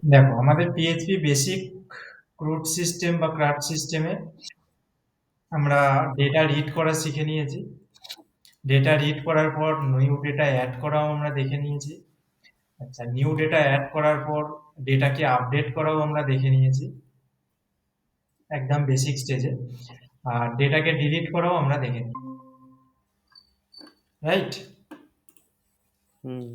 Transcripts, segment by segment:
দেখো, আমাদের PHP basic crude system বা ক্রাফট সিস্টেমে আমরা ডেটা রিড করা শিখে নিয়েছি। ডেটা রিড করার পর নিউ ডেটা অ্যাড করাও আমরা দেখে নিয়েছি। আচ্ছা, নিউ ডেটা অ্যাড করার পর ডেটাকে আপডেট করাও আমরা দেখে নিয়েছি একদম বেসিক স্টেজে। আর ডেটাকে ডিলিট করাও আমরা দেখে নিই, রাইট? হুম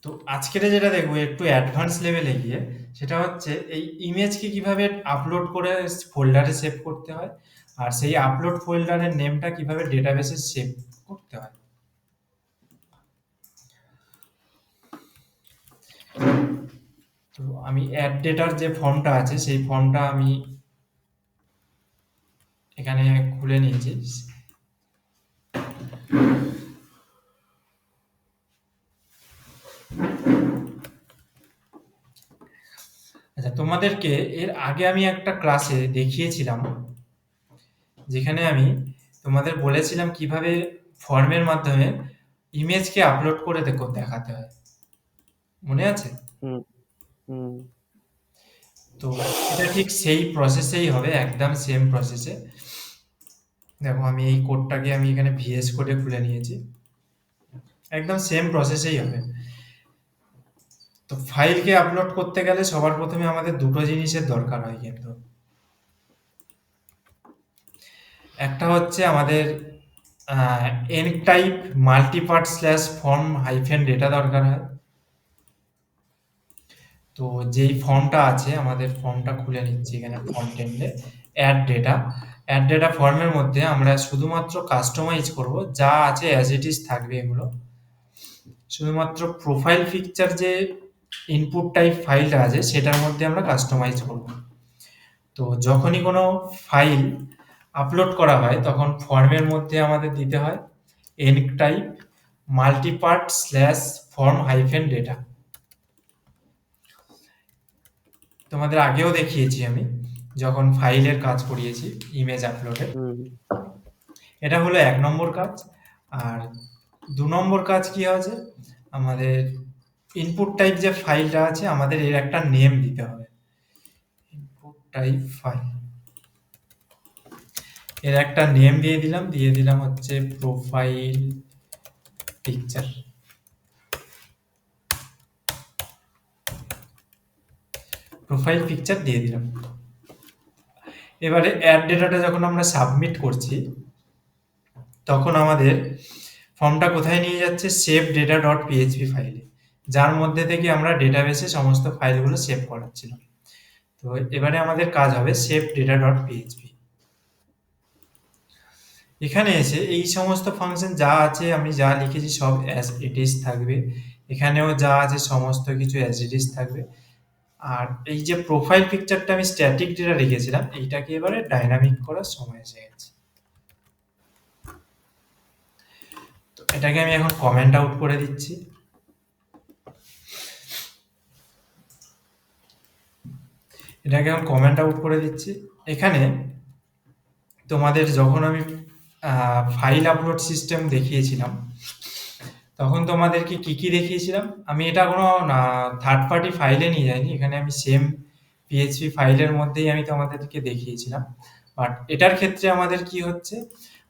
তো আজকের যেটা দেখবো একটু অ্যাডভান্স লেভেলে গিয়ে, সেটা হচ্ছে এই ইমেজকে কিভাবে আপলোড করে ফোল্ডারে সেভ করতে হয়, আর সেই আপলোড ফোল্ডারের নেমটা কিভাবে ডেটাবেসে সেভ করতে হয়। তো আমি অ্যাড ডেটার যে ফর্মটা আছে সেই ফর্মটা আমি এখানে খুলে নিয়েছি। আচ্ছা, তোমাদেরকে এর আগে আমি একটা ক্লাসে দেখিয়েছিলাম, যেখানে আমি তোমাদের বলেছিলাম কিভাবে ফর্মের মাধ্যমে ইমেজকে আপলোড করে দেখাতে হয়, মনে আছে? হুম হুম তো এটা ঠিক সেই প্রসেসেই হবে, একদম সেম প্রসেসে। দেখো, আমি এই কোডটাকে আমি এখানে ভিএস কোডে খুলে নিয়েছি, একদম সেম প্রসেসেই হবে। তো ফাইলকে আপলোড করতে গেলে সবার প্রথমে আমাদের দুটো জিনিসের দরকার হয় কিন্তু। একটা হচ্ছে আমাদের enctype multipart slash form hyphen data দরকার হয়। তো যেই ফর্মটা আছে, আমাদের ফর্মটা খুলে নিচ্ছি এখানে ফর্ম টেন্ডে। অ্যাড ডেটা ফর্মের মধ্যে আমরা শুধুমাত্র কাস্টমাইজ করব, যা আছে অ্যাজ ইট ইজ থাকবে এগুলো। শুধুমাত্র প্রোফাইল পিকচার যে ইনপুট টাইপ ফাইলটা আছে সেটার মধ্যে আমরা কাস্টমাইজ করব। তো যখনই কোনো ফাইল আপলোড করা হয় তখন ফর্মের মধ্যে আমাদের দিতে হয় enctype multipart slash form hyphen data. তোমাদের আগেও দেখিয়েছি আমি, যখন ফাইলের কাজ করিয়েছি ইমেজ আপলোডের। হুম এটা হলো ১ নম্বর কাজ। আর ২ নম্বর কাজ কি আছে? আমাদের ইনপুট টাইপ যে ফাইলটা আছে আমাদের এর একটা নেম দিতে হবে। ইনপুট টাইপ ফাইল, এর একটা নেম দিয়ে দিলাম হচ্ছে প্রোফাইল পিকচার। প্রোফাইল পিকচার দিয়ে দিলাম। এবারে অ্যাড ডেটাটা যখন আমরা সাবমিট করছি তখন আমাদের ফর্মটা কোথায় নিয়ে যাচ্ছে? সেভ ডেটা ডট পিএইচপি ফাইলে, যার মধ্যে থেকে আমরা ডেটাবেসে সমস্ত ফাইলগুলো সেভ করাচ্ছিলাম। তো এবারে আমাদের কাজ হবে সেভ ডেটা ডট পিএইচপি। এখানে এসে এই সমস্ত ফাংশন যা আছে, আমি যা লিখেছি সব অ্যাজ ইট ইজ থাকবে। এখানেও যা আছে সমস্ত কিছু অ্যাজ ইট ইজ থাকবে। আর এই যে প্রোফাইল পিকচারটা আমি স্ট্যাটিক ডেটা রেখেছিলাম, এইটাকে এবারে ডাইনামিক করার সময় এসে গেছে। তো এটাকে আমি এখন কমেন্ট আউট করে দিচ্ছি। এটাকে এখন কমেন্ট আউট করে দিচ্ছি। এখানে তোমাদের যখন আমি ফাইল আপলোড সিস্টেম দেখিয়েছিলাম তখন তোমাদেরকে কি কি দেখিয়েছিলাম? আমি এটা কোনো থার্ড পার্টি ফাইলে নিয়ে যাইনি, এখানে আমি সেম পিএইচপি ফাইলের মধ্যেই আমি তোমাদেরকে দেখিয়েছিলাম। বাট এটার ক্ষেত্রে আমাদের কি হচ্ছে,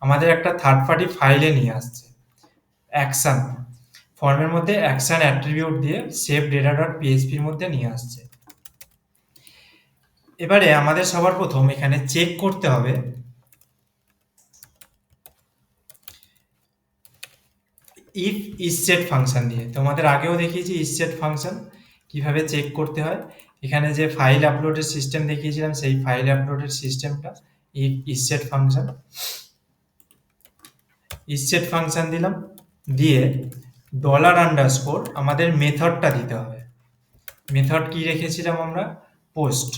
আমাদের একটা থার্ড পার্টি ফাইলে নিয়ে আসছে অ্যাকশন ফর্মের মধ্যে, অ্যাকশন অ্যাট্রিবিউট দিয়ে সেভ ডেটা ডট পিএইচপির মধ্যে নিয়ে আসছে। এবারে আমাদের সবার প্রথম এখানে চেক করতে হবে ইফ ইসসেট ফাংশন দিয়ে। তোমাদের আগেও দেখিয়েছি ইসসেট ফাংশন কিভাবে চেক করতে হয়। এখানে যে ফাইল আপলোডের সিস্টেম দেখিয়েছিলাম সেই ফাইল আপলোডের সিস্টেমটা ইফ ইসসেট ফাংশন। ইসসেট ফাংশন দিলাম, দিয়ে ডলার আন্ডারস্কোর আমাদের মেথডটা দিতে হবে। মেথড কি রেখেছিলাম আমরা? পোস্ট।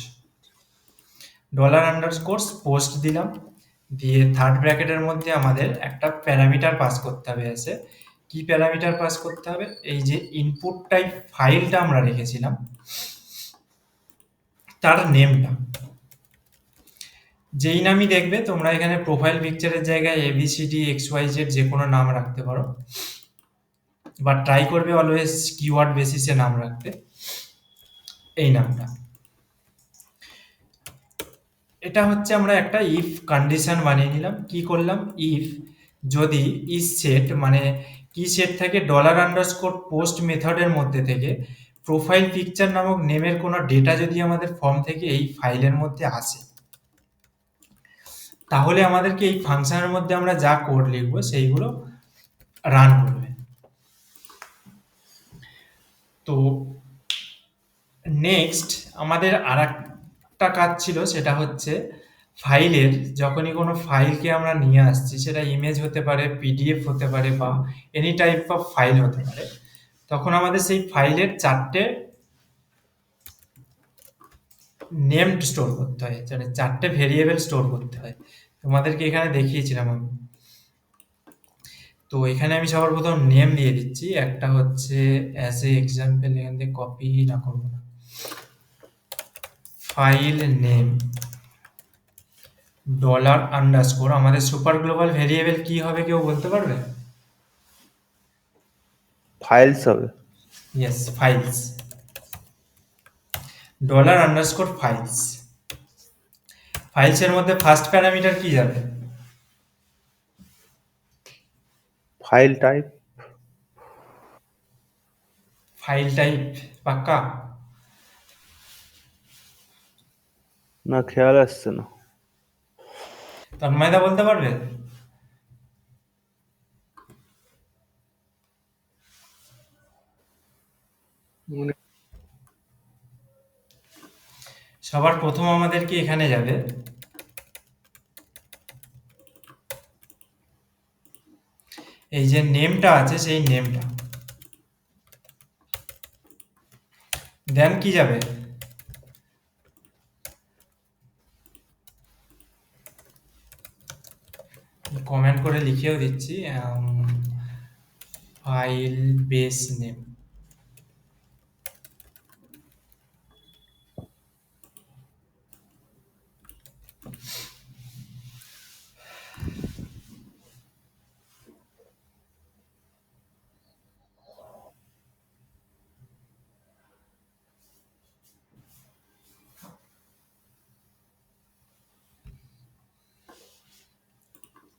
ডলার আন্ডারস্কোর পোস্ট দিলাম, দিয়ে থার্ড ব্র্যাকেটের মধ্যে আমাদের একটা প্যারামিটার পাস করতে হবে এসে। কি প্যারামিটার পাস করতে হবে? এই যে ইনপুট টাইপ ফাইলটা আমরা রেখেছিলাম তার নেমটা, যেই নামই দেখবে তোমরা এখানে প্রোফাইল পিকচারের জায়গায় এবিসিডি এক্স ওয়াই জেড যে কোনো নাম রাখতে পারো, বা ট্রাই করবে অলওয়েজ কিওয়ার্ড বেসিসে নাম রাখতে। এই নামটা। এটা হচ্ছে আমরা একটা ইফ কন্ডিশন বানিয়ে নিলাম। কি করলাম? ইফ যদি ইজ সেট মানে কি সেট থেকে ডলার আন্ডারস্কোর পোস্ট মেথডের মধ্যে থেকে প্রোফাইল পিকচার নামক নেমের কোনো ডেটা যদি আমাদের ফর্ম থেকে এই ফাইলের মধ্যে আসে, তাহলে আমাদেরকে এই ফাংশনের মধ্যে আমরা যা কোড লিখবো সেইগুলো রান করবে। তো নেক্সট আমাদের আরেকটা কাজ ছিল, সেটা হচ্ছে ফাইলের, যখনই কোনো ফাইলকে আমরা নিয়ে আসছি, সেটা ইমেজ হতে পারে, পিডিএফ হতে পারে, বা এনি টাইপ অফ ফাইল হতে পারে, তখন আমাদের সেই ফাইলের 4টে নেম স্টোর করতে হয়, মানে 4টে ভেরিয়েবল স্টোর করতে হয়। তোমাদেরকে এখানে দেখিয়েছিলাম আমি। তো এখানে আমি সবার প্রথম নেম দিয়ে দিচ্ছি। একটা হচ্ছে অ্যাজ এ এক্সাম্পল, এখান থেকে কপি না করবো না, ফাইল নেম ডলার আন্ডারস্কোর। আমাদের সুপার গ্লোবাল ভেরিয়েবল কি হবে কেউ বলতে পারবে? ফাইলস হবে। Yes, files. Dollar underscore files. ফাইলসের মধ্যে ফার্স্ট প্যারামিটার কি যাবে? File type. ফাইল টাইপ পাক্কা? না, খেয়াল আসছে না। তন্ময়দা বলতে পারবে? সবার প্রথম আমাদেরকে এখানে যাবে এই যে নেমটা আছে, সেই নেমটা। দেন কি যাবে? কমেন্ট করে লিখেও দিচ্ছি, ফাইল বেস নেম।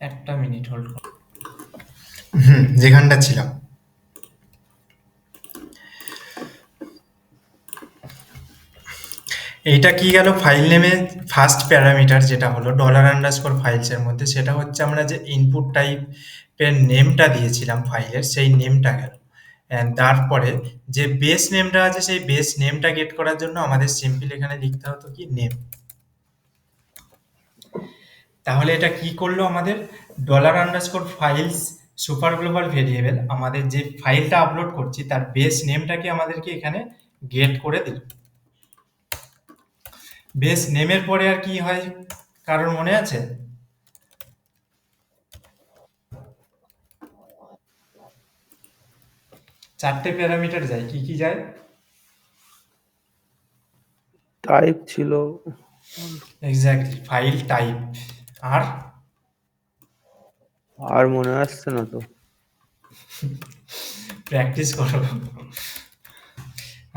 একটা মিনিট হোল্ড করো। যেখানটা ছিলাম, এইটা কি গেল? ফাইল নেমে ফার্স্ট প্যারামিটার যেটা হলো ডলার আন্ডারস্কোর ফাইলসের মধ্যে, সেটা হচ্ছে আমরা যে ইনপুট টাইপের নেমটা দিয়েছিলাম ফাইলের, সেই নেমটা গেল। অ্যান্ড তারপরে যে বেস নেমটা আছে, সেই বেস নেমটা গেট করার জন্য আমাদের সিম্পল এখানে লিখতে হতো কি নেম। তাহলে এটা কি করলো আমাদের? Dollar underscore files super global variable আমাদের যে ফাইলটা আপলোড করছি তার বেস নেমটাকে আমাদেরকে এখানে গেট করে দিল। বেস নেমের পরে আর কি হয় কারোর মনে আছে? 4টে প্যারামিটার যায়। কি কি যায়? টাইপ ছিল। Exactly, file type. আর আর মনে আসছে না তো। প্র্যাকটিস করো।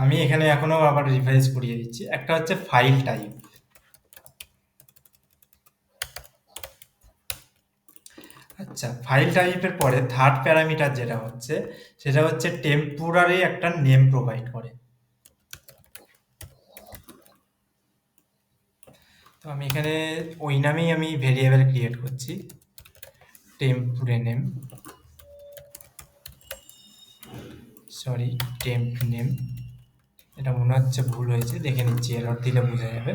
আমি এখানে এখনো আবার রিভাইজ করিয়ে দিচ্ছি। একটা হচ্ছে ফাইল টাইপ। আচ্ছা, ফাইল টাইপের পরে থার্ড প্যারামিটার যেটা হচ্ছে, সেটা হচ্ছে টেম্পোরারি একটা নেম প্রোভাইড করে। তো আমি এখানে ওই নামেই আমি ভেরিয়েবল ক্রিয়েট করছি, টেম্পোরে নেম, সরি টেম্প নেম। এটা মনে হচ্ছে ভুল হয়েছে, দেখে নিচ্ছি, এরর দিলে বোঝা যাবে।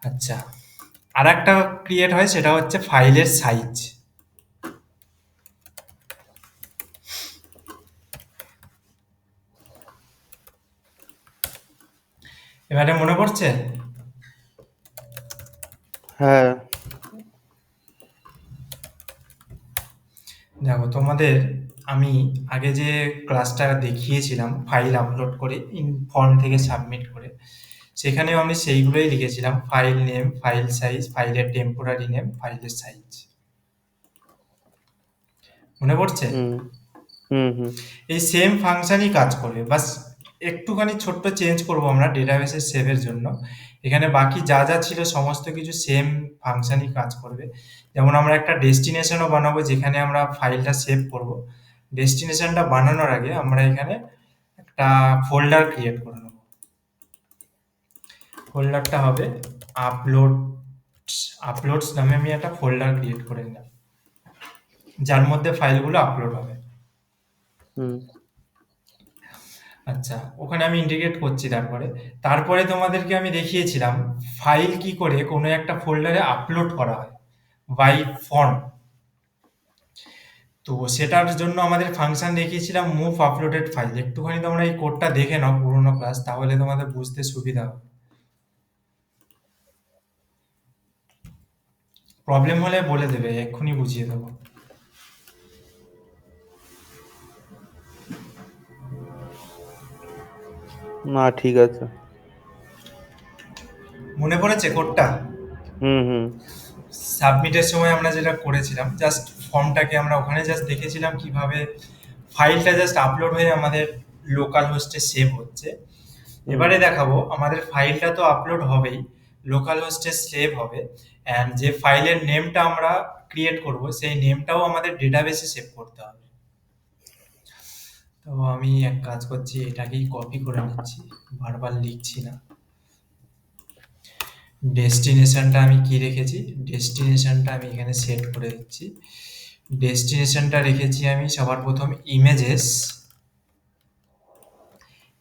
আচ্ছা, আর একটা ক্রিয়েট হয়, সেটা হচ্ছে ফাইলের সাইজ। এবারে মনে পড়ছে? হ্যাঁ। দেখো তোমাদের আমি আগে যে ক্লাসটা দেখিয়েছিলাম ফাইল আপলোড করে ফর্ম থেকে সাবমিট করে, সেখানেও আমি সেইগুলোই লিখেছিলাম, ফাইল নেম, ফাইল সাইজ, ফাইলের টেম্পোরারি নেম, ফাইলের সাইজ। মনে পড়ছে? হুম হুম হুম। এই সেম ফাংশনই কাজ করবে, বাস একটুখানি ছোট্ট চেঞ্জ করব আমরা ডেটাবেসের সেভের জন্য। এখানে বাকি যা যা ছিল সমস্ত কিছু সেম ফাংশনই কাজ করবে। যেমন আমরা একটা ডেস্টিনেশনও বানাবো যেখানে আমরা ফাইলটা সেভ করব। ডেস্টিনেশনটা বানানোর আগে আমরা এখানে একটা ফোল্ডার ক্রিয়েট করে নেব। ফোল্ডারটা হবে আপলোডস নামে আমি একটা ফোল্ডার ক্রিয়েট করে নিলাম, যার মধ্যে ফাইলগুলো আপলোড হবে। হুম আচ্ছা, ওখানে আমি ইন্টিগ্রেট করছি। তারপরে তোমাদেরকে আমি দেখিয়েছিলাম ফাইল কি করে কোনো একটা ফোল্ডারে আপলোড করা হয় বাই ফর্ম। তো সেটার জন্য আমাদের ফাংশন দেখিয়েছিলাম মুভ আপলোডেড ফাইল। একটুখানি তোমরা এই কোডটা দেখে নাও পুরোনো ক্লাস, তাহলে তোমাদের বুঝতে সুবিধা হবে। প্রবলেম হলে বলে দেবে, এক্ষুনি বুঝিয়ে দেবো। না ঠিক আছে। মনে পড়েছে কোডটা? হুম সাবমিটের সময় আমরা যেটা করেছিলাম, জাস্ট ফর্মটাকে আমরা ওখানে জাস্ট দেখেছিলাম কিভাবে ফাইলটা জাস্ট আপলোড হয়ে আমাদের লোকাল হোস্টে সেভ হচ্ছে। হুম এবারে দেখাবো আমাদের ফাইলটা তো আপলোড হবেই, লোকাল হোস্টে সেভ হবে, অ্যান্ড যে ফাইলের নেমটা আমরা ক্রিয়েট করব সেই নেমটাও আমাদের ডেটাবেসে সেভ করতে হবে। তো আমি এক কাজ করছি, এটাকেই কপি করে নিচ্ছি, বারবার লিখছি না। ডেস্টিনেশনটা আমি কি রেখেছি, ডেস্টিনেশনটা আমি এখানে সেট করে দিচ্ছি। ডেস্টিনেশনটা রেখেছি আমি সবার প্রথম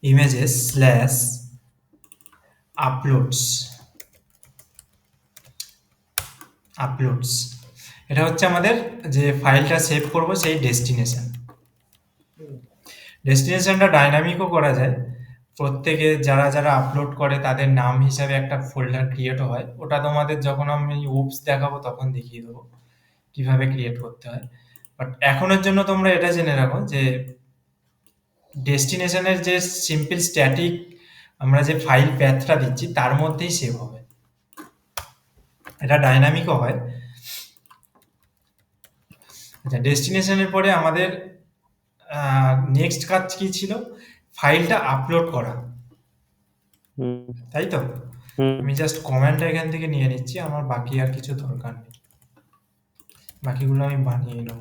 ইমেজেস স্ল্যাশ আপলোডস আপলোডস এটা হচ্ছে আমাদের যে ফাইলটা সেভ করব সেই ডেস্টিনেশন। ডেস্টিনেশনটা ডাইনামিকও করা যায়, প্রত্যেকে যারা যারা আপলোড করে তাদের নাম হিসাবে একটা ফোল্ডার ক্রিয়েটও হয়। ওটা তোমাদের যখন আমি উপস দেখাবো তখন দেখিয়ে দেবো কিভাবে ক্রিয়েট করতে হয়। বাট এখনের জন্য তোমরা এটা জেনে রাখো যে ডেস্টিনেশনের যে সিম্পল স্ট্যাটিক আমরা যে ফাইল প্যাথটা দিচ্ছি তার মধ্যেই সেভ হবে, এটা ডাইনামিকও হয়। আচ্ছা, ডেস্টিনেশনের পরে আমাদের নেক্সট কাজ কি ছিল, ফাইলটা আপলোড করা, হুম তাই তো? হুম আমি জাস্ট কমেন্টটা এখান থেকে নিয়ে নিচ্ছি, আমার বাকি আর কিছু দরকার নেই, বাকিগুলো আমি বানিয়ে নেব।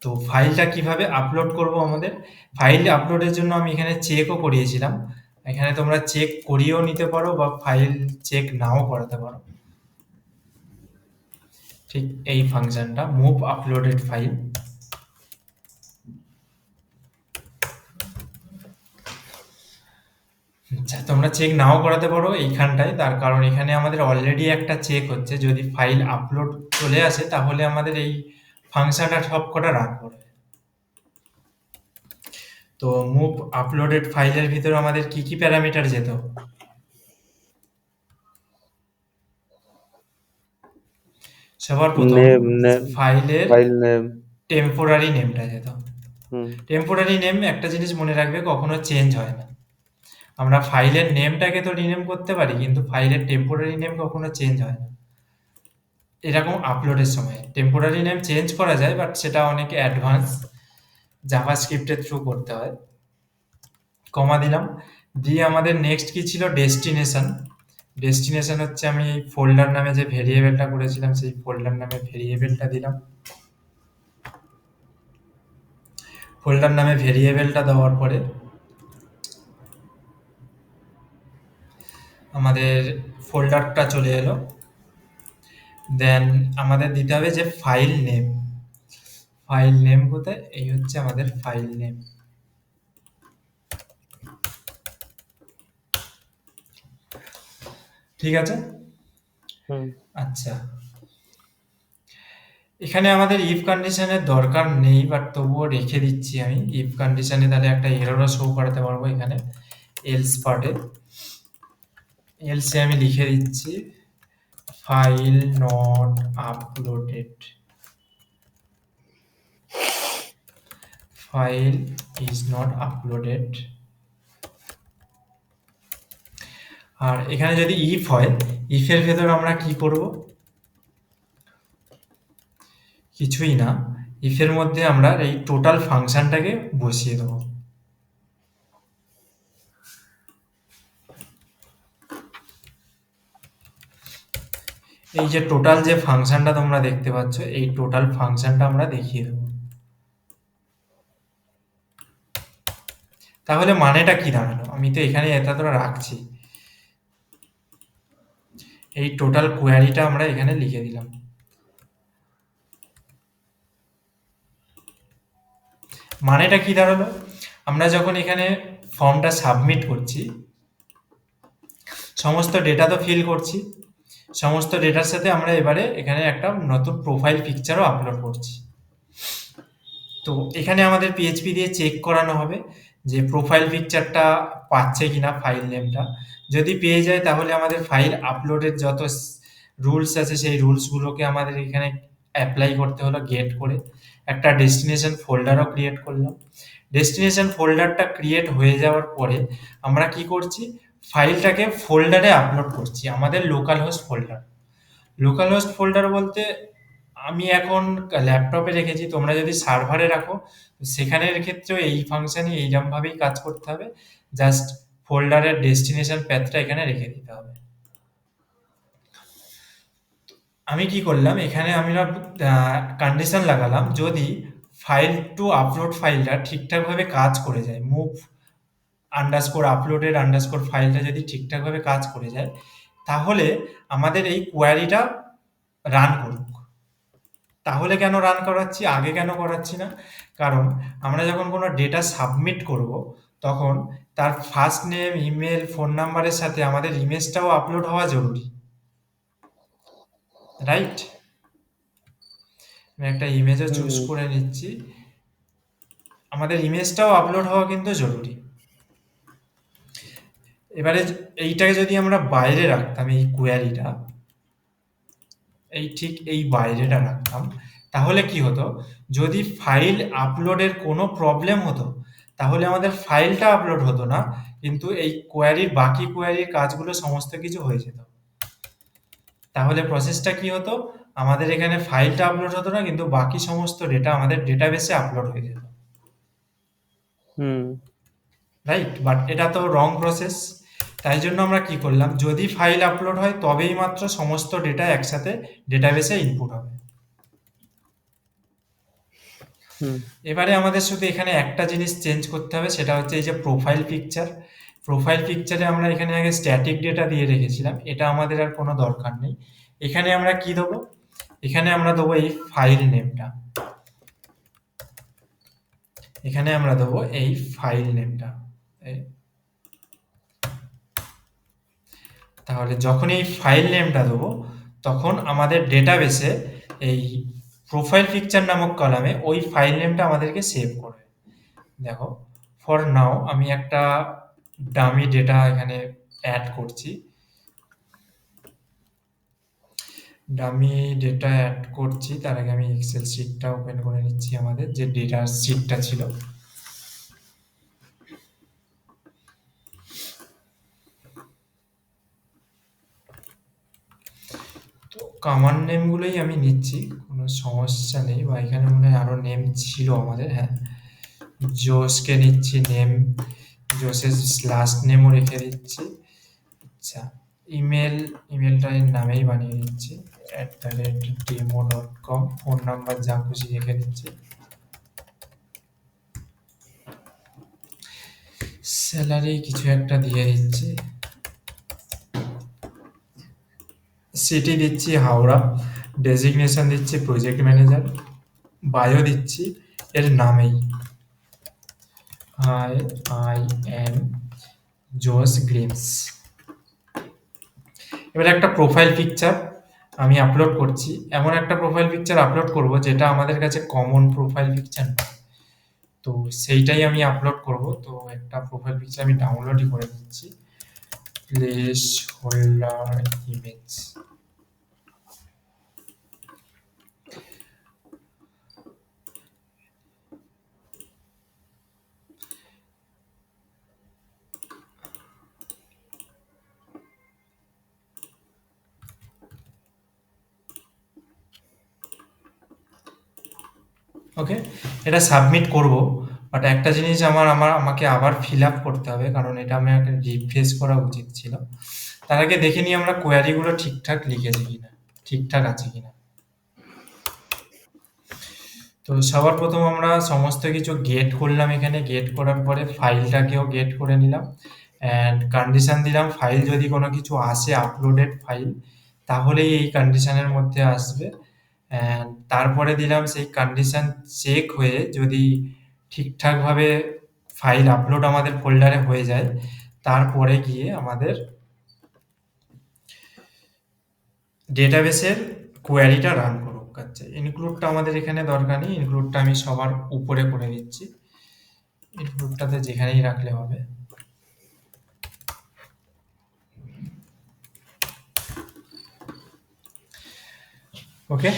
তো ফাইলটা কিভাবে আপলোড করব, আমাদের ফাইল আপলোডের জন্য আমি এখানে চেকও করিয়েছিলাম। এখানে তোমরা চেক করিয়েও নিতে পারো বা ফাইল চেক নাও করাতে পারো। ঠিক এই ফাংশনটা মুভ আপলোডেড ফাইল। আচ্ছা, তোমরা চেক নাও করাতে পারো এইখানটায়, তার কারণ এখানে আমাদের অলরেডি একটা চেক হচ্ছে, যদি ফাইল আপলোড চলে আসে তাহলে আমাদের এই ফাংশনটা সব কটা রান করবে। তো মুভ আপলোডেড ফাইলের ভিতরে আমাদের কি কি প্যারামিটার যেত, সবার প্রথম নেম নেম ফাইলের ফাইল নেম। টেম্পোরারি নেমটা যেত। হুম টেম্পোরারি নেম একটা জিনিস মনে রাখবে, কখনো চেঞ্জ হয় না। আমরা ফাইলের নেমটাকে তো রিনেম করতে পারি, কিন্তু ফাইলের টেম্পোরারি নেম কখনো চেঞ্জ হয় না। এরকম আপলোডের সময় টেম্পোরারি নেম চেঞ্জ করা যায়, বাট সেটা অনেক অ্যাডভান্স জাভাস্ক্রিপ্টের থ্রু করতে হয়। কমা দিলাম, দিয়ে আমাদের নেক্সট কি ছিল, ডেস্টিনেশন। ডেস্টিনেশন হচ্ছে আমি এই ফোল্ডার নামে যে ভেরিয়েবলটা করেছিলাম সেই ফোল্ডার নামে ভেরিয়েবলটা দিলাম। ফোল্ডার নামে ভেরিয়েবলটা দেওয়ার পরে আমাদের ফোল্ডারটা চলে এলো। দেন আমাদের দিতে হবে যে ফাইল নেম। ফাইল নেম কোথায়, এই হচ্ছে আমাদের ফাইল নেম। ঠিক আছে। হুম আচ্ছা, এখানে আমাদের ইফ কন্ডিশনের দরকার নেই, বাট তবুও রেখে দিচ্ছি আমি। ইফ কন্ডিশনে তাহলে একটা এররও শো করাতে পারবো এখানে এলস পার্টে। এলসে আমি লিখে দিচ্ছি file not uploaded, file is not uploaded. আর এখানে যদি ইফ হয়, ইফের ভেতর আমরা কি করব, কিছুই না, ইফের মধ্যে আমরা এই টোটাল ফাংশনটাকে বসিয়ে দেবো। এই যে টোটাল যে ফাংশনটা তোমরা দেখতে পাচ্ছ, এই টোটাল ফাংশনটা আমরা দেখিয়ে দেবো। তাহলে মানেটা কি দাঁড়ালো? আমি তো এখানে এতটা রাখছি। এই টোটাল কোয়ারিটা আমরা এখানে লিখে দিলাম। মানেটা কি দাঁড়ালো? আমরা যখন এখানে ফর্মটা সাবমিট করছি, সমস্ত ডেটা তো ফিল করছি, সমস্ত ডেটার সাথে আমরা এবারে এখানে একটা নতুন প্রোফাইল পিকচারও আপলোড করছি। তো এখানে আমাদের পিএইচপি দিয়ে চেক করানো হবে যে প্রোফাইল পিকচারটা পাচ্ছে কিনা ফাইল নেমটা। যদি পেয়ে যায় তাহলে আমাদের ফাইল আপলোডের যত রুলস আছে সেই রুলসগুলোকে আমাদের এখানে অ্যাপ্লাই করতে হলো গেট করে। একটা ডেস্টিনেশন ফোল্ডারও ক্রিয়েট করলাম। ডেস্টিনেশন ফোল্ডারটা ক্রিয়েট হয়ে যাওয়ার পরে আমরা কি করছি, ফাইলটাকে ফোল্ডারে আপলোড করছি, আমাদের local host folder. Local host folder বলতে আমি এখন ল্যাপটপে রেখেছি, তোমরা যদি সার্ভারে রাখো সেখানের ক্ষেত্রেও এই ফাংশনই এইরকমভাবেই কাজ করতে হবে। জাস্ট ফোল্ডারের ডেস্টিনেশন প্যাথটা এখানে রেখে দিতে হবে। আমি কি করলাম, এখানে আমরা কন্ডিশন লাগালাম যদি ফাইল টু আপলোড ফাইলটা ঠিকঠাকভাবে কাজ করে যায়, মুভ আন্ডারস্কোর আপলোডেড আন্ডারস্কোর ফাইলটা যদি ঠিকঠাকভাবে কাজ করে যায়, তাহলে আমাদের এই কোয়ারিটা রান করুক। তাহলে কেন রান করাচ্ছি, আগে কেন করাচ্ছি না? কারণ আমরা যখন কোনো ডেটা সাবমিট করব, তখন তার ফার্স্ট নেম, ইমেল, ফোন নাম্বারের সাথে আমাদের ইমেজটাও আপলোড হওয়া জরুরি, রাইট? আমি একটা ইমেজও চুজ হুম, করে নিচ্ছি। আমাদের ইমেজটাও আপলোড হওয়া কিন্তু জরুরি। এবারে এইটাকে যদি আমরা বাইরে রাখতাম, এই কোয়ারিটা এই ঠিক এই বাইরেটা রাখতাম, তাহলে কি হতো, যদি ফাইল আপলোডের কোনো প্রবলেম হতো তাহলে আমাদের ফাইলটা আপলোড হতো না, কিন্তু এই কোয়ারির বাকি কোয়ারির কাজগুলো সমস্ত কিছু হয়ে যেত। তাহলে প্রসেসটা কি হতো, আমাদের এখানে ফাইলটা আপলোড হতো না, কিন্তু বাকি সমস্ত ডেটা আমাদের ডেটাবেসে আপলোড হয়ে যেত, হুম, রাইট? বাট এটা তো রং প্রসেস। তাই জন্য আমরা কি করলাম, যদি ফাইল আপলোড হয় তবেই মাত্র সমস্ত ডেটা একসাথে ডেটাবেসে ইনপুট হবে। হুম, এবারে আমাদের শুধু এখানে একটা জিনিস চেঞ্জ করতে হবে, সেটা হচ্ছে এই যে প্রোফাইল পিকচার। প্রোফাইল পিকচারে আমরা এখানে আগে স্ট্যাটিক ডেটা দিয়ে রেখেছিলাম, এটা আমাদের আর কোনো দরকার নেই। এখানে আমরা কি দেবো, এখানে আমরা দেবো এই ফাইল নেমটা, এখানে আমরা দেবো এই ফাইল নেমটা। তাহলে যখন এই ফাইল নেমটা দেবো, তখন আমাদের ডেটাবেসে এই প্রোফাইল পিকচার নামক কলামে ওই ফাইল নেমটা আমাদেরকে সেভ করবে। দেখো, ফর নাও আমি একটা ডামি ডেটা এখানে অ্যাড করছি। ডামি ডেটা অ্যাড করছি, তার আগে আমি এক্সেল শিটটা ওপেন করে নিচ্ছি, আমাদের যে ডেটা শিটটা ছিল। তো কমান্ড নেমগুলোই আমি নিচ্ছি, কোনো সমস্যা নেই। বা এখানে মনে হয় আরও নেম ছিল আমাদের, হ্যাঁ, জোসকে নিচ্ছি নেম, জোসের লাস্ট নেমও রেখে দিচ্ছি। আচ্ছা, ইমেলটা এর নামেই বানিয়ে দিচ্ছি, @demo.com। ফোন নাম্বার যা খুশি রেখে দিচ্ছি। স্যালারি কিছু একটা দিয়ে দিচ্ছি। সিটি দিচ্ছি হাওড়া, ডেজিগনেশন দিচ্ছি প্রজেক্ট ম্যানেজার, বায়ো দিচ্ছি এর নামেই, আই এম জোস গ্রিমস। এবার একটা প্রোফাইল পিকচার আমি আপলোড করছি, এমন একটা প্রোফাইল পিকচার আপলোড করব যেটা আমাদের কাছে কমন প্রোফাইল পিকচার নয়। তো সেইটাই আমি আপলোড করব। তো একটা প্রোফাইল পিকচার আমি ডাউনলোডই করে নিচ্ছি, প্লেস হোল্ডার ইমেজ। ওকে, এটা সাবমিট করব। বাট একটা জিনিস আমাকে আবার ফিল আপ করতে হবে, কারণ এটা আমাকে রিফ্রেশ করা উচিত ছিল। তার আগে দেখে নিই আমরা কোয়ারিগুলো ঠিকঠাক লিখেছি কিনা। ঠিকঠাক আছে কিনা। তো সবার প্রথম আমরা সমস্ত কিছু গেট করলাম, এখানে গেট করার পরে ফাইলটাকেও গেট করে নিলাম অ্যান্ড কন্ডিশন দিলাম ফাইল যদি কোনো কিছু আসে আপলোডেড ফাইল তাহলেই এই কন্ডিশনের মধ্যে আসবে। অ্যান্ড তারপরে দিলাম সেই কন্ডিশন চেক হয়ে যদি ঠিকঠাকভাবে ফাইল আপলোড আমাদের ফোল্ডারে হয়ে যায় তারপরে গিয়ে আমাদের ডেটাবেসের কোয়ারিটা রান করুক। আচ্ছা, ইনক্লুডটা আমাদের এখানে দরকার নেই, ইনক্লুডটা আমি সবার উপরে করে দিচ্ছি, ইনক্লুডটাতে যেখানেই রাখলে হবে। ওকে,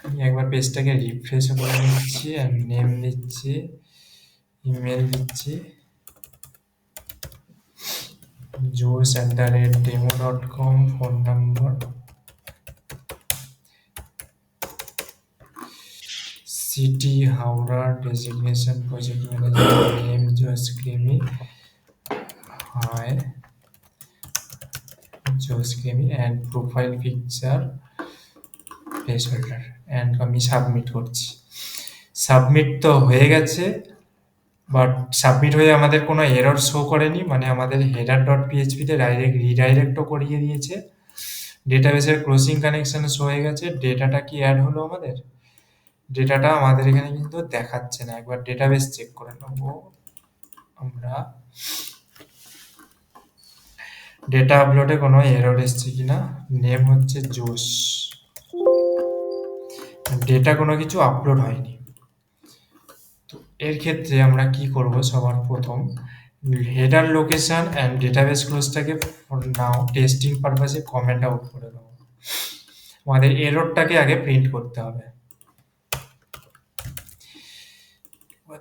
আমি একবার পেজটাকে রিফ্রেশ করে নিচ্ছি আর নেম দিচ্ছি, ইমেল দিচ্ছি josh@demo.com, phone number city Howrah, designation project manager, name জোস ক্রিমি, হাই জোস creamy and profile picture place holder and আমি সাবমিট করছি। সাবমিট তো হয়ে গেছে, বাট সাবমিট হয়ে আমাদের কোনো এরর শো করেনি, মানে আমাদের হেডার ডট পিএইচপিতে ডাইরেক্ট রিডাইরেক্টও করিয়ে দিয়েছে, ডেটাবেসের ক্লোজিং কানেকশন শো হয়ে গেছে। ডেটাটা কি অ্যাড হলো আমাদের? ডেটাটা আমাদের এখানে কিন্তু দেখাচ্ছে না, একবার ডেটাবেস চেক করে নেবো আমরা ডেটা আপলোডে কোনো এরর এসছে কিনা। নেম হচ্ছে জোশ, ডেটা কোনো কিছু আপলোড হয়নি। তো এর ক্ষেত্রে আমরা কি করব, সবার প্রথম হেডার লোকেশন অ্যান্ড ডেটাবেস ক্লোজটাকে নাও টেস্টিং পারপাসে কমেন্ট আউট করে দেবো। আমাদের এররটাকে আগে প্রিন্ট করতে হবে।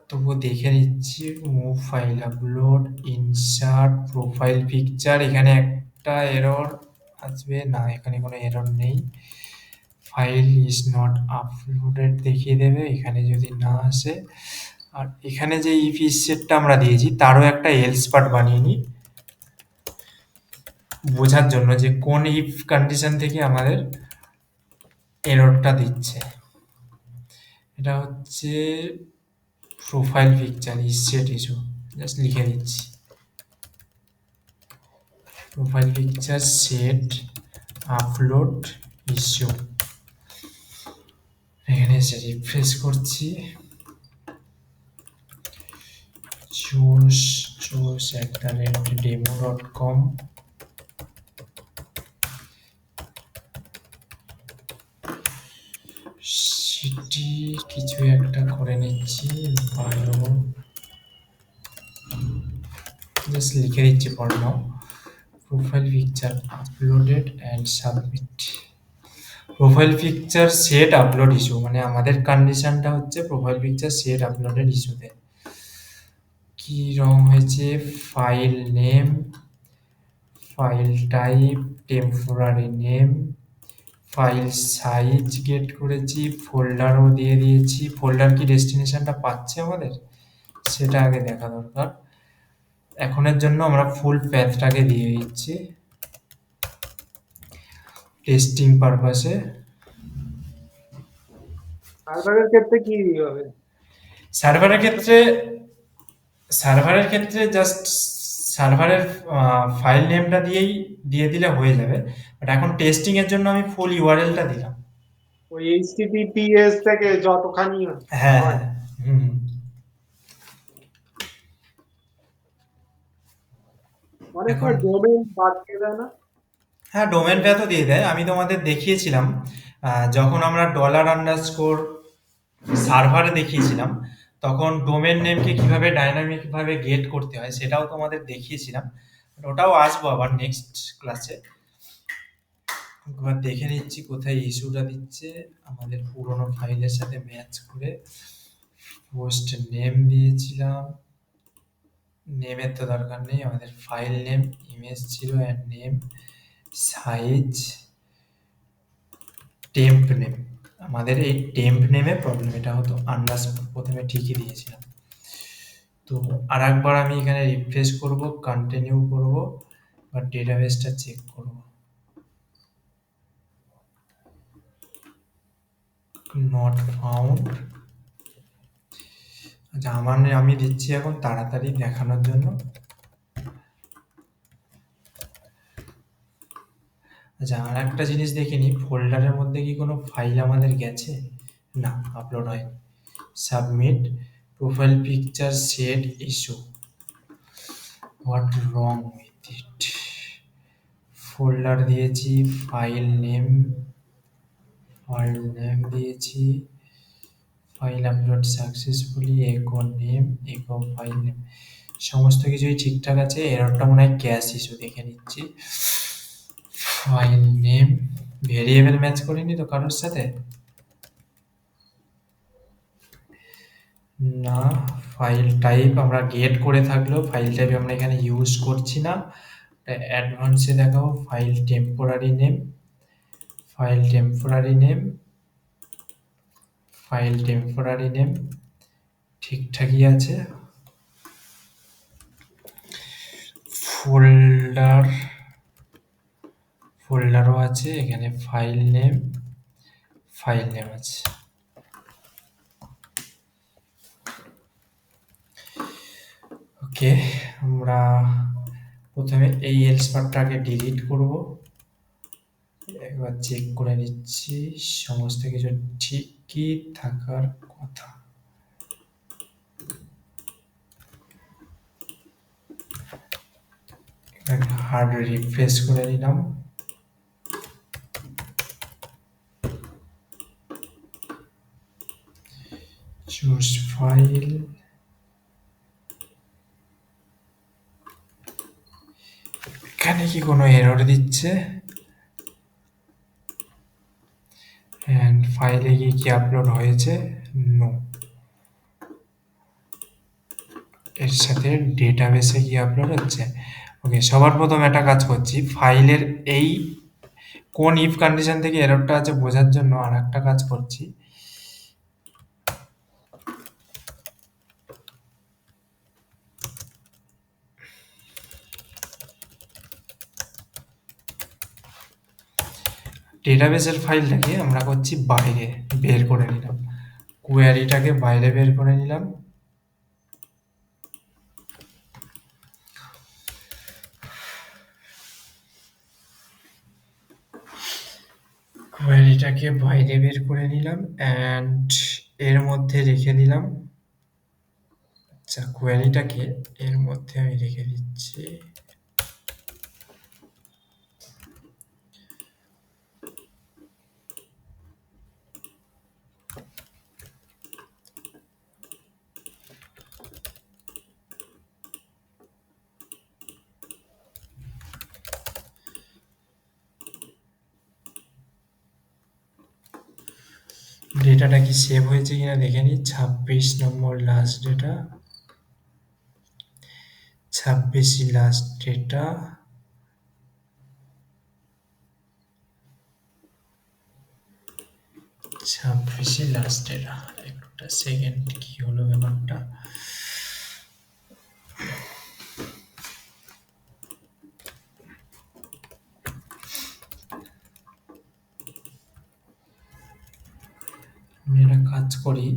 তবুও দেখে নিচ্ছি, move file upload, insert profile picture, এখানে একটা এরর আসবে না, এখানে কোনো এরর নেই। ফাইল ইজ নট আপলোডেড দেখিয়ে দেবে এখানে যদি না আসে। আর এখানে যে ইফ সেটটা আমরা দিয়েছি তারও একটা এলস পার্ট বানিয়ে নিই বোঝার জন্য যে কোন ইফ কন্ডিশন থেকে আমাদের এররটা দিচ্ছে। এটা হচ্ছে profile picture is set issue, just লিখে দিচ্ছি profile picture set upload issue. এখানে এসে রিফ্রেশ করছি, josh@demo.com, সিটি কিছু একটা করে নিচ্ছি, বায়ো জাস্ট লিখে দিচ্ছি for now, profile picture uploaded and submit. Profile picture set upload issue, মানে আমাদের কন্ডিশনটা হচ্ছে প্রোফাইল পিকচার সেট আপলোডেড ইস্যুতে কি রং হয়েছে, file name, file type temporary name, file size gate করেছি, ফোল্ডারও দিয়ে দিয়েছি। ফোল্ডার কি ডেস্টিনেশনটা পাচ্ছে আমাদের সেটা আগে দেখা দরকার। এখনের জন্য আমরা ফুল প্যাথটাকে দিয়ে দিচ্ছি টেস্টিং পারপাসে। সার্ভারের ক্ষেত্রে কি হবে? সার্ভারের ক্ষেত্রে সার্ভারের ক্ষেত্রে জাস্ট সার্ভারের ফাইল নেমটা দিয়ে দিলে হয়ে যাবে, বাট এখন টেস্টিং এর জন্য আমি ফুল ইউআরএলটা দিলাম। ওই এইচটিটিপিএস থেকে যতখানি হ্যাঁ হয় হ্যাঁ, হুম। অনেক এখন সময় ডোমেইন বাদ দিয়ে দেয় না? হ্যাঁ, ডোমেনটা তো দিয়ে দেয়, আমি তোমাদের দেখিয়েছিলাম যখন আমরা $_ সার্ভারে দেখিয়েছিলাম তখন ডোমেন নেমকে কিভাবে ডাইনামিক ভাবে গেট করতে হয় সেটাও তোমাদের দেখিয়েছিলাম। ওটাও আসবো আবার নেক্সট ক্লাসে। একবার দেখে নিচ্ছি কোথায় ইস্যুটা দিচ্ছে, আমাদের পুরোনো ফাইলের সাথে ম্যাচ করে। পোস্ট নেম দিয়েছিলাম, নেমের তো দরকার নেই, আমাদের ফাইল নেম ইমেজ ছিল and name, size, temp name. আমাদের এই টেম্প নেমে প্রবলেম, এটা হতো আন্ডারস্কোর, প্রথমে ঠিকই দিয়েছিলাম। তো আর একবার আমি এখানে রিফ্রেশ করব, কন্টিনিউ করব, বা ডেটাবেসটা চেক করব। Not found. আচ্ছা, আমি দিচ্ছি এখন তাড়াতাড়ি দেখানোর জন্য। আচ্ছা, আর একটা জিনিস দেখে নিই, ফোল্ডারের মধ্যে কি কোনো ফাইল আমাদের গেছে? না, আপলোড হয়নি। Submit profile picture set issue. What wrong with it? Folder দিয়েছি, ফাইল নেম দিয়েছি, ফাইল আপলোড সাকসেসফুলি, একো নেম, একো ফাইল নেম, সমস্ত কিছুই ঠিকঠাক আছে। এররটা মনে হয় ক্যাশ ইস্যু, দেখে নিচ্ছি। ফাইল নেম ভেরিয়েবল ম্যাচ করিনি তো কারোর সাথে? না। ফাইল টাইপ আমরা গেট করে থাকলেও ফাইল টাইপ আমরা এখানে ইউজ করছি না। অ্যাডভান্সে দেখাবো, file temporary name, file temporary name, file temporary name ঠিকঠাকই আছে। ফোল্ডারও আছে এখানে, ফাইল নেম আছে। ওকে, আমরা প্রথমে এই এলস পার্টটাকে ডিলিট করব। একবার চেক করে নিচ্ছি সমস্ত কিছু ঠিকই থাকার কথা। হার্ড রিফ্রেশ করে নিলাম। চুজ ফাইল, এখানে কি কোনো এরর দিচ্ছে? এন্ড ফাইলে গিয়ে কি আপলোড হয়েছে? নো। এর সাথে ডেটাবেসে কি আপলোড হচ্ছে? ওকে, সবার প্রথম একটা কাজ করছি, ফাইলের এই কোন ইফ কন্ডিশন থেকে এররটা আছে বোঝার জন্য আর একটা কাজ করছি। ডেটাবেসের ফাইলটাকে আমরা করছি বাইরে বের করে নিলাম, কোয়ারিটাকে বাইরে বের করে নিলাম। কোয়ারিটাকে বাইরে বের করে নিলাম অ্যান্ড এর মধ্যে রেখে দিলাম। আচ্ছা, কোয়ারিটাকে এর মধ্যে আমি রেখে দিচ্ছি। ডেটাটা কি সেভ হয়েছে কিনা দেখে নিই। 26 নম্বর লাস্ট ডেটা, 26ই লাস্ট ডেটা, 26ই লাস্ট ডেটা। একটা সেকেন্ড, কি হলো ব্যাপারটা? আমি একটা কাজ করি,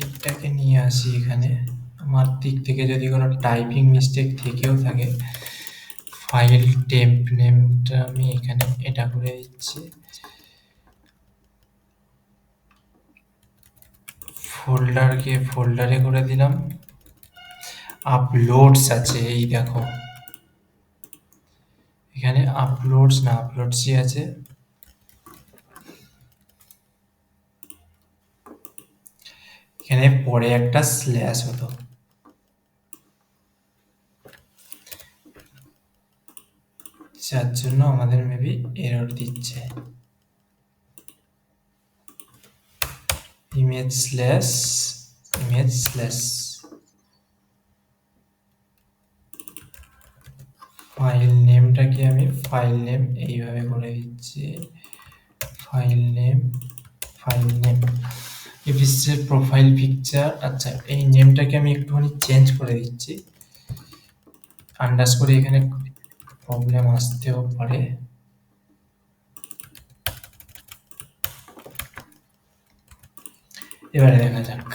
এইটাকে নিয়ে আসি এখানে। আমার দিক থেকে যদি কোনো টাইপিং মিস্টেক থেকেও থাকে, ফাইল টেম্প নেমটা আমি এখানে এটা করে দিচ্ছি। ফোল্ডারকে ফোল্ডারে করে দিলাম। আপলোডস আছে, এই দেখো এখানে আপলোডস না আপলোডসই আছে। এখানে পরে একটা স্ল্যাশ হতো, যার জন্য আমাদের মেবি এরর দিচ্ছে। ইমেজ স্ল্যাশ ফাইল নেমটাকে আমি ফাইল নেম এইভাবে করে দিচ্ছি, ফাইল নেম এফএসএর প্রোফাইল পিকচার। আচ্ছা, এই নেমটাকে আমি একটুখানি চেঞ্জ করে দিচ্ছি, আন্ডারস্কোর এখানে প্রবলেম আসতেও পারে। এবারে দেখা যাক।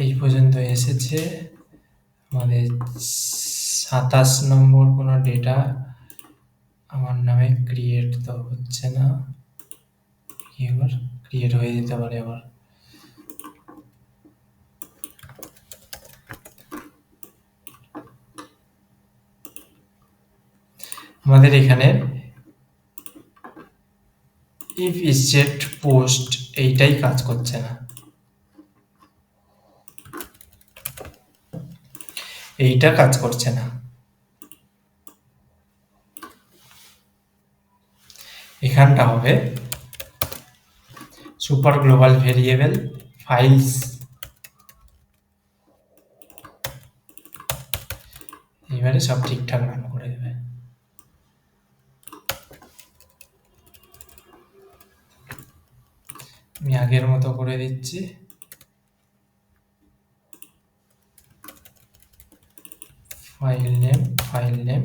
এই পর্যন্ত এসেছে আমাদের 27 নম্বর কোনো ডেটা আমার নামে ক্রিয়েট তো হচ্ছে না, এবার ক্রিয়েট হয়ে যেতে পারে আবার। আমাদের এখানে ইফ ইসজেট পোস্ট এইটাই কাজ করছে না, এইটা কাজ করছে না। এখানটা হবে সুপার গ্লোবাল ভেরিয়েবল ফাইলস, এবারে সব ঠিকঠাক রান করে দেবে। আমি আগের মতো করে দিচ্ছি। ফাইল নেম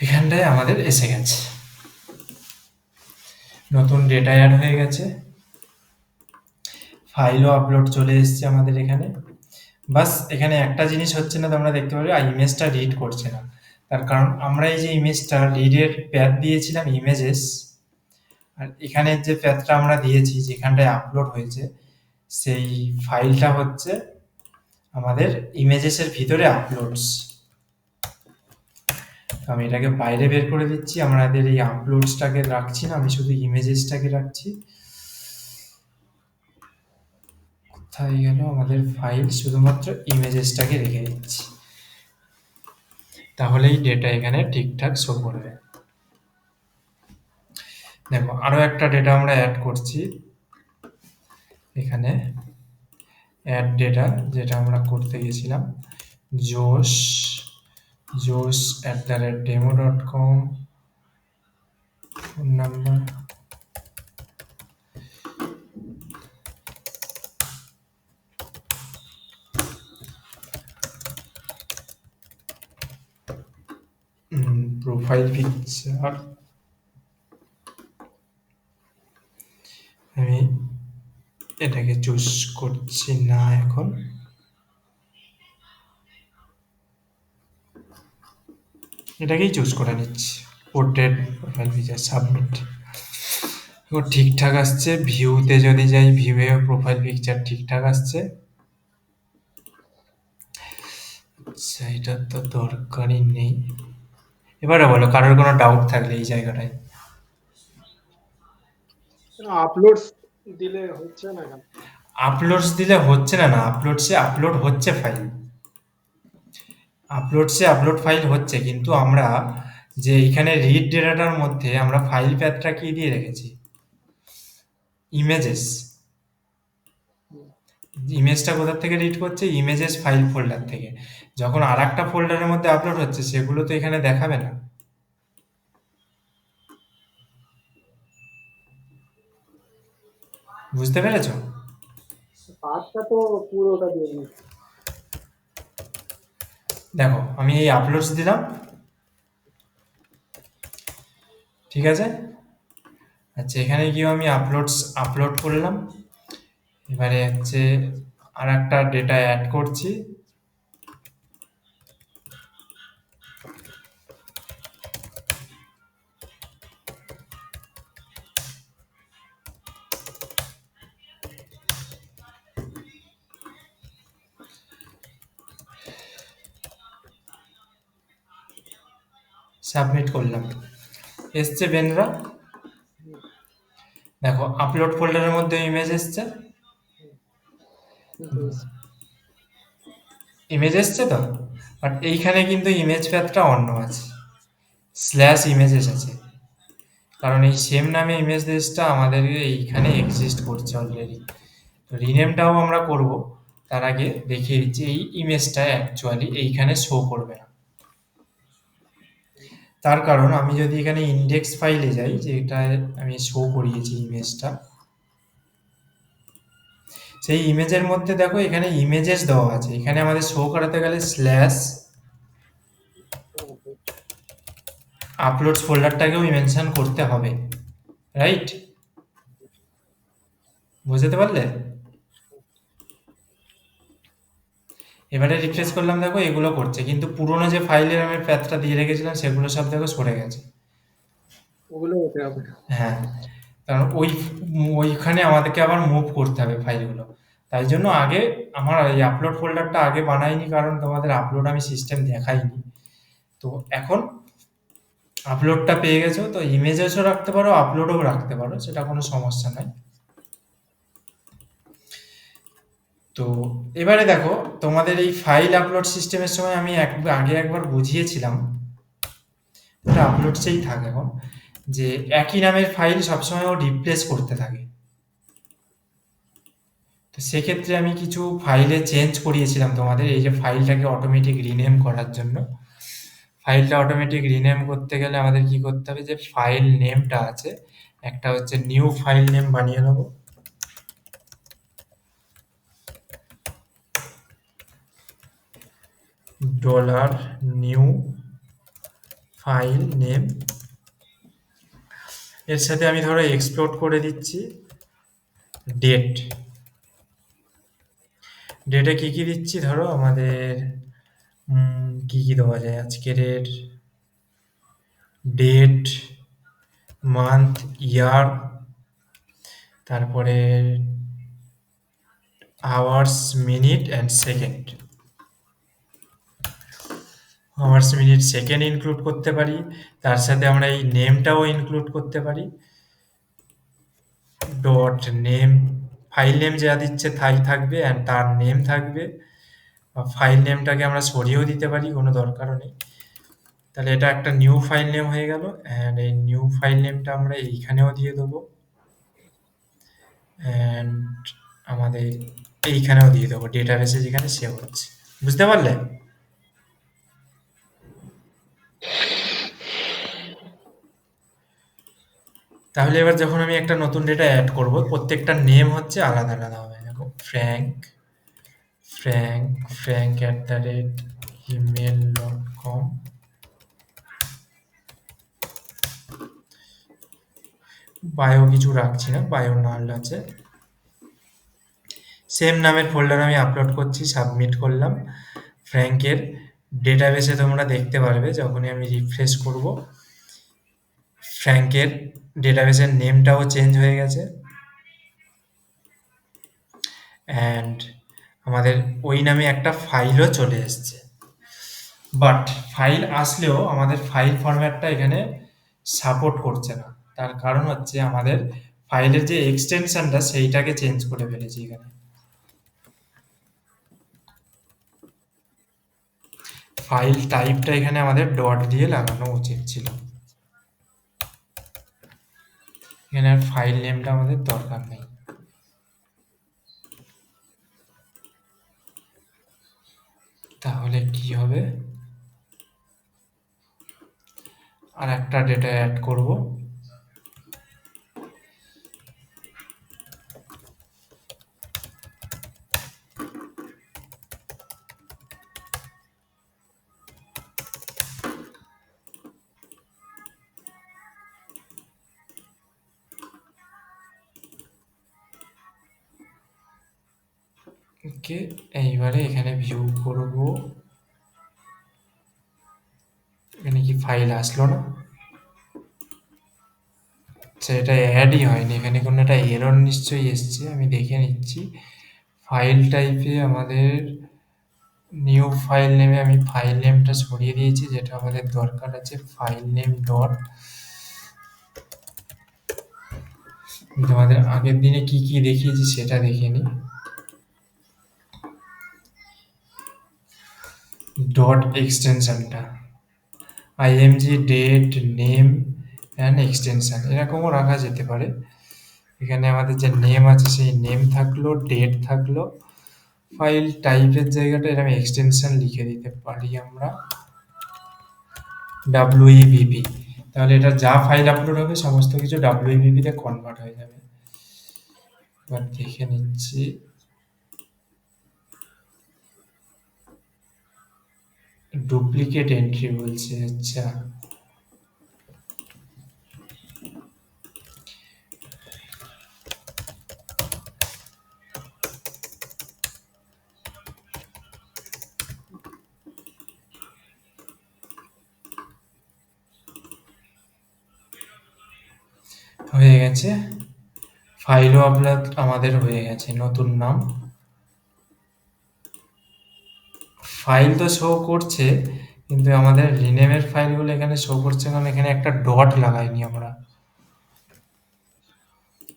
এখানটায় আমাদের এসে গেছে, নতুন ডেটা অ্যাড হয়ে গেছে, ফাইলও আপলোড চলে এসছে আমাদের এখানে। বাস এখানে একটা জিনিস হচ্ছে না, তোমরা দেখতে পাবে ইমেজটা রিড করছে না। তার কারণ আমরা এই যে ইমেজটা রিডের প্যাথ দিয়েছিলাম ইমেজেস, আর এখানের যে প্যাথটা আমরা দিয়েছি যেখানটায় আপলোড হয়েছে সেই ফাইলটা হচ্ছে আমাদের ইমেজেসের ভিতরে আপলোডস। আমি এটাকে বাইরে বের করে দিচ্ছি, আমাদের এই আপলোডসটাকে রাখছি না, আমি শুধু ইমেজেসটাকে রাখছি। কোথায় গেল আমাদের ফাইল, শুধুমাত্র ইমেজেসটাকে রেখে দিচ্ছি, তাহলেই ডেটা এখানে ঠিকঠাক শো করবে। দেখো আরো একটা ডেটা আমরা অ্যাড করছি এখানে, অ্যাড ডেটা যেটা আমরা করতে গেছিলাম, josh@demo.com, phone number, profile picture, আমি এটাকে চুজ করছি না এখন, এটাকেই চুজ করে নিচ্ছি, পোর্ট্রেট প্রোফাইল পিকচার, সাবমিট। ঠিকঠাক আসছে, ভিউতে যদি যাই ভিউয়ে প্রোফাইল পিকচার ঠিকঠাক আসছে। আচ্ছা এটা তো দরকারই নেই। এবারে বলো কারোর কোনো ডাউট থাকলে এই জায়গাটায়। আপলোডস দিলে হচ্ছে না কেন? আপলোডস দিলে হচ্ছে না, আপলোডসে আপলোড হচ্ছে ফাইল, আপলোডসে আপলোড ফাইল হচ্ছে, কিন্তু আমরা যে এখানে রিড ডেটাটার মধ্যে আমরা ফাইল প্যাথটা কি দিয়ে রেখেছি, ইমেজেস। ইমেজটা কোথা থেকে রিড করছে, ইমেজেস ফাইল ফোল্ডার থেকে। যখন আর একটা ফোল্ডারের মধ্যে আপলোড হচ্ছে সেগুলো তো এখানে দেখাবে না। বুঝতে পেরেছো? পার্টটা তো পুরোটা দিয়ে নিচ্ছি। দেখো আমি এই আপলোডস দিলাম, ঠিক আছে। আচ্ছা এখানে গিয়ে আমি আপলোড করলাম, এবারে হচ্ছে আর একটা ডেটা অ্যাড করছি, সাবমিট করলাম, এসছে বেনরা। দেখো আপলোড ফোল্ডারের মধ্যে ইমেজ এসছে, ইমেজ এসছে তো, বাট এইখানে কিন্তু ইমেজ প্যাথটা অন্য আছে, স্ল্যাশ ইমেজেস আছে, কারণ এই সেম নামে ইমেজ দেশটা আমাদের এইখানে এক্সিস্ট করছে অলরেডি। তো রিনেমটাও আমরা করব, তার আগে দেখিয়ে দিচ্ছি এই ইমেজটা অ্যাকচুয়ালি এইখানে শো করবে না। তার কারণ আমি যদি এখানে ইন্ডেক্স ফাইলে যাই, যেটা আমি শো করিয়েছি ইমেজটা, সেই ইমেজের মধ্যে দেখো এখানে ইমেজেস দেওয়া আছে। এখানে আমাদের শো করাতে গেলে স্ল্যাশ আপলোডস ফোল্ডারটাকেও মেনশন করতে হবে, রাইট? বুঝতে পারলে? এবারে রিফ্রেশ করলাম, দেখো এগুলো করছে, কিন্তু পুরোনো যে ফাইলের আমি প্যাথটা দিয়ে রেখেছিলাম সেগুলো সব দেখো সরে গেছে। ওগুলো হতে হবে না। হ্যাঁ, কারণ ওইখানে আমাদেরকে আবার মুভ করতে হবে ফাইলগুলো। তাই জন্য আগে আমার এই আপলোড ফোল্ডারটা আগে বানাইনি, কারণ তোমাদের আপলোড আমি সিস্টেম দেখাইনি। তো এখন আপলোডটা পেয়ে গেছো, তো ইমেজেসও রাখতে পারো, আপলোডও রাখতে পারো, সেটা কোনো সমস্যা নাই। তো এবারে দেখো তোমাদের এই ফাইল আপলোড সিস্টেমের সময় আমি আগে একবার বুঝিয়েছিলাম, এটা আপলোডসেই থাকে এখন, যে একই নামের ফাইল সবসময় ও রিপ্লেস করতে থাকে। তো সেক্ষেত্রে আমি কিছু ফাইলে চেঞ্জ করিয়েছিলাম তোমাদের, এই যে ফাইলটাকে অটোমেটিক রিনেম করার জন্য। ফাইলটা অটোমেটিক রিনেম করতে গেলে আমাদের কি করতে হবে, যে ফাইল নেমটা আছে, একটা হচ্ছে নিউ ফাইল নেম বানিয়ে নেবো। ডলার নিউ ফাইল নেম, এর সাথে আমি ধরো এক্সপ্লোর্ট করে দিচ্ছি ডেট। ডেটে কি কি দিচ্ছি, ধরো আমাদের কি কি দেওয়া যায়, আজকের ডেট, মান্থ, ইয়ার, তারপরে hours, minute and second. Hours, minute, second include করতে পারি, তার সাথে আমরা এই নেমটাও ইনক্লুড করতে পারি। ডট নেম, ফাইল নেম যা দিচ্ছে তাই থাকবে, অ্যান্ড তার নেম থাকবে। বা ফাইল নেমটাকে আমরা সরিয়েও দিতে পারি, কোনো দরকারও নেই। তাহলে এটা একটা নিউ ফাইল নেম হয়ে গেল, অ্যান্ড এই নিউ ফাইল নেমটা আমরা এইখানেও দিয়ে দেবো, অ্যান্ড আমাদের এইখানেও দিয়ে দেবো, ডেটাবেসে যেখানে সেভ হচ্ছে। বুঝতে পারলে? তাহলে এবার যখন আমি একটা নতুন ডেটা অ্যাড করব, প্রত্যেকটা নেম হচ্ছে আলাদা আলাদা হবে। দেখো ফ্র্যাঙ্ক, ফ্র্যাঙ্ক, frank@gmail.com, বায়ো কিছু রাখছি না, বায়ো নাল আছে। সেম নামের ফোল্ডার আমি আপলোড করছি, সাবমিট করলাম। ফ্র্যাঙ্কের ডেটাবেসে তোমরা দেখতে পারবে যখনই আমি রিফ্রেশ করব, ফ্র্যাঙ্কের ডেটাবেসের নেমটাও চেঞ্জ হয়ে গেছে, অ্যান্ড আমাদের ওই নামে একটা ফাইলও চলে এসছে। বাট ফাইল আসলেও আমাদের ফাইল ফরম্যাটটা এখানে সাপোর্ট করছে না। তার কারণ হচ্ছে আমাদের ফাইলের যে এক্সটেনশনটা সেইটাকে চেঞ্জ করে ফেলেছি এখানে। ফাইল টাইপটা এখানে আমাদের ডট দিয়ে লাগানো উচিত ছিল, এখানে আর ফাইল নেমটা আমাদের দরকার নেই। তাহলে কি হবে, আর একটা ডেটা অ্যাড করব, ওকে। এইবারে এখানে ভিউ করব, এখানে কি ফাইল আসলো না? আচ্ছা, এটা অ্যাডই হয়নি, এখানে কোনো একটা এরর নিশ্চয়ই এসছে, আমি দেখে নিচ্ছি। ফাইল টাইপে আমাদের নিউ ফাইল নেমে আমি ফাইল নেমটা সরিয়ে দিয়েছি, যেটা আমাদের দরকার আছে ফাইল নেম ডট। তোমাদের আগের দিনে কি কি দেখিয়েছি সেটা দেখে নিই। ডট এক্সটেনশনটা img date name and extension এরকমও রাখা যেতে পারে। এখানে আমাদের যে নেম আছে সেই নেম থাকলো, ডেট থাকলো, ফাইল টাইপের জায়গাটা এরকম এক্সটেনশন লিখে দিতে পারি আমরা WEBP। তাহলে এটা যা ফাইল আপলোড হবে সমস্ত কিছু WEBP তে কনভার্ট হয়ে যাবে। এবার দেখে নিচ্ছি। ডুপ্লিকেট এন্ট্রি বলছে, আচ্ছা হয়ে গেছে। ফাইলও আপলোড আমাদের হয়ে গেছে, নতুন নাম। ফাইল তো শো করছে, কিন্তু আমাদের রিনেমের ফাইলগুলো এখানে শো করছে, কারণ এখানে একটা ডট লাগাইনি আমরা।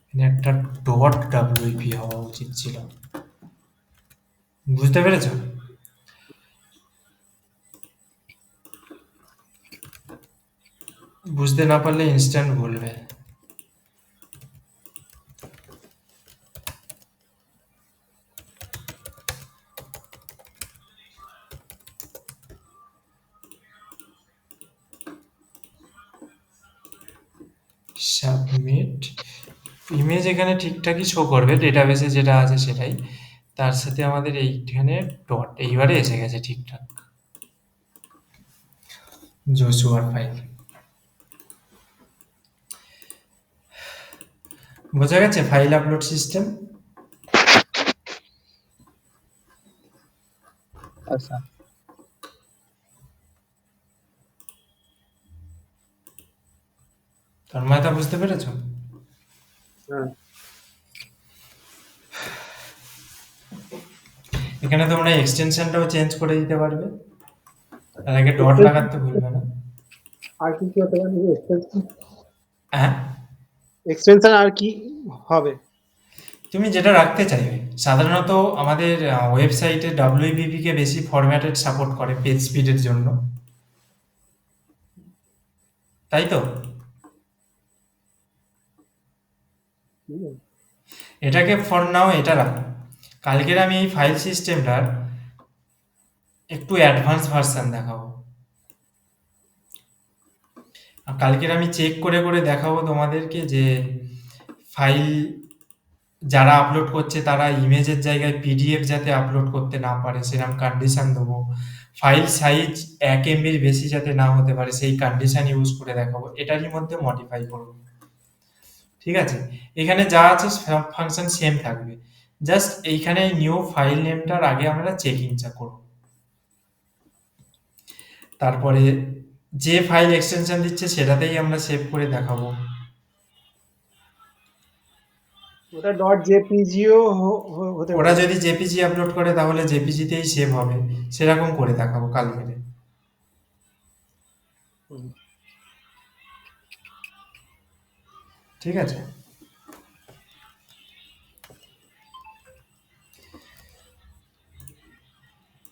এখানে একটা ডট WEP হওয়া উচিত ছিল। বুঝতে পেরেছ? বুঝতে না পারলে ইনস্ট্যান্ট বলবে। সাবমিট। ইমেজ এখানে ঠিকঠাকই শো করবে, ডেটাবেসে যেটা আছে সেটাই। তার সাথে আমাদের এইখানে ডট এইবারে এসে গেছে ঠিকঠাক। জোশুয়ার ফাইল বোঝা গেছে। File upload system. আচ্ছা। তন্ময়দা বুঝতে পেরেছো? হ্যাঁ। এখানে তোমরা এক্সটেনশনটাও চেঞ্জ করে দিতে পারবে, তার আগে ডট লাগাতে ভুলবে না। আর কি কি হতে পারে এক্সটেনশন? হ্যাঁ, এক্সটেনশন আর কি হবে? তুমি যেটা রাখতে চাইবে। সাধারণত আমাদের ওয়েবসাইটে WPP কে বেশি ফরম্যাটেড সাপোর্ট করে পেজ স্পিডের জন্য, তাই তো? এটাকে ফর নাও এটা রাখো। কালকের আমি এই ফাইল সিস্টেমটার একটু অ্যাডভান্স ভার্সন দেখাবো। আর কালকের আমি চেক করে করে দেখাবো তোমাদেরকে যে ফাইল যারা আপলোড করছে তারা ইমেজের জায়গায় PDF যাতে আপলোড করতে না পারে সেরকম কন্ডিশন দেবো। ফাইল সাইজ 1 MBর বেশি যাতে না হতে পারে সেই কন্ডিশন ইউজ করে দেখাবো। এটারই মধ্যে মডিফাই করবো। ঠিক আছে? এখানে যা আছে সব ফাংশন সেম থাকবে। জাস্ট এইখানে নিউ ফাইল নেমটার আগে আমরা চেকিংটা করব। তারপরে যে ফাইল এক্সটেনশন দিচ্ছে সেটাতেই আমরা সেভ করে দেখাবো। ওটা ডট জেপিজিও হতে ওরা পারে। যদি জেপিজি আপলোড করে তাহলে জেপিজিতেই সেভ হবে, সেরকম করে দেখাবো কালকে। হুম। ঠিক আছে?